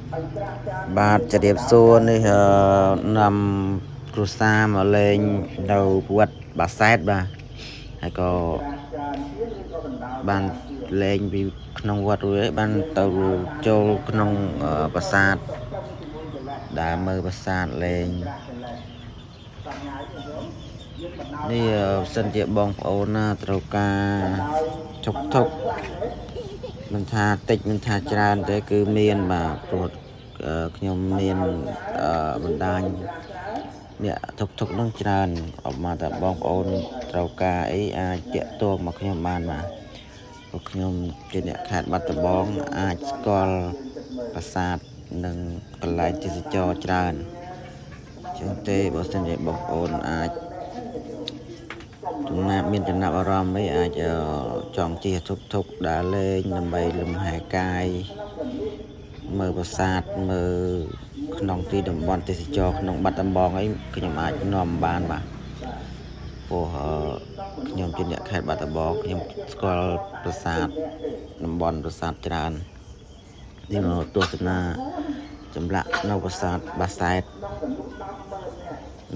បាទជម្រាបសួរនេះនាំគ្រូសាមកលេងនៅវត្តបាសែតបាទហើយក៏បានលេងពីក្នុងវត្តរួចហើយបានទៅចូលក្នុងប្រាសាទដើរមើលប្រាសាទលេងនេះសិនជាបងប្អូនណាត្រូវការជុកធុកមិនថាតិចមិនថាច្រើនទេគឺមានបាទព្រោះខ្ញុំមានបណ្ដាញអ្នកទុកនឹងច្រើនអបមកតែបងប្អូនត្រូវការអីអាចតាក់ទងមកខ្ញុំបានបាទព្រោះខ្ញុំជាអ្នកខេត្តបាត់ដំបងអាចស្គាល់ប្រាសាទនិងកន្លែងទេសចរច្រើនចឹងទេបើសិនជាបងប្អូនអាចមានចំណាប់អារម្មណ៍អីអាចចង់ជិះទុកដើរលេងដើម្បីលំហែកាយមើលប្រាសាទមើលក្នុងទីតំបន់ទេសចរក្នុងបាត់ដំបងអីខ្ញុំអាចនាំបានបាទព្រោះខ្ញុំជាអ្នកខេត្តបាត់ដំបងខ្ញុំស្គាល់ប្រាសាទតំបន់ប្រាសាទច្រើននេះមកទស្សនាចម្លាក់នៅប្រាសាទបាសែត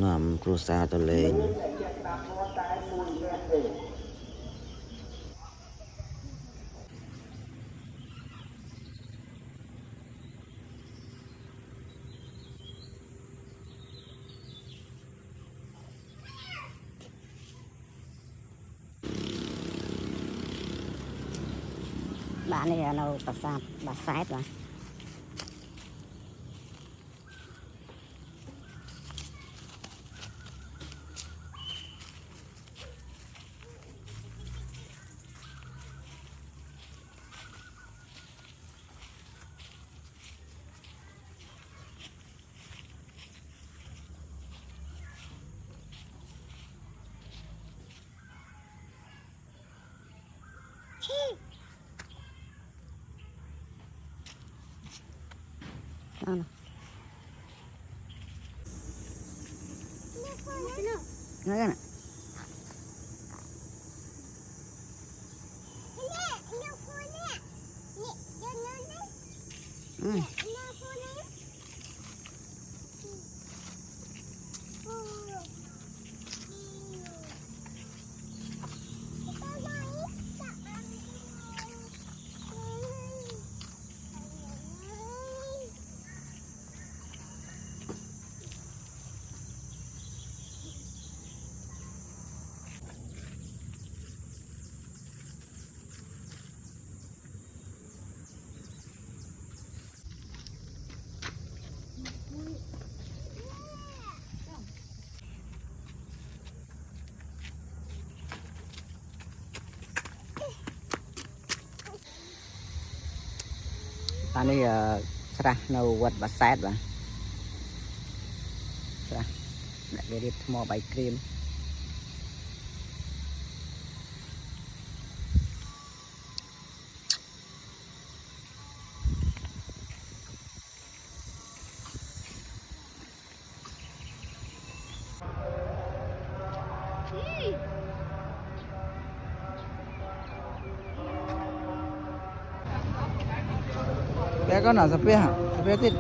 នាំគ្រួសារទៅលេងbạn này là nấu bát sạt bát sét mà Ano? Nga gana? Anh đi sra nấu vật bát sét mà sra để đi mua bài cream cái con nào sapé hả sapé tít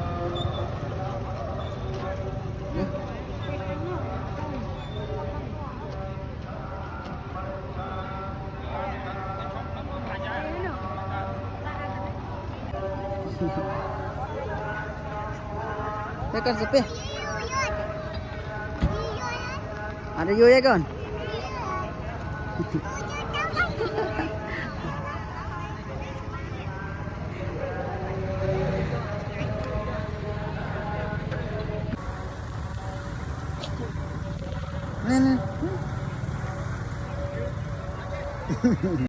cái con sapé ada vui ya con Nè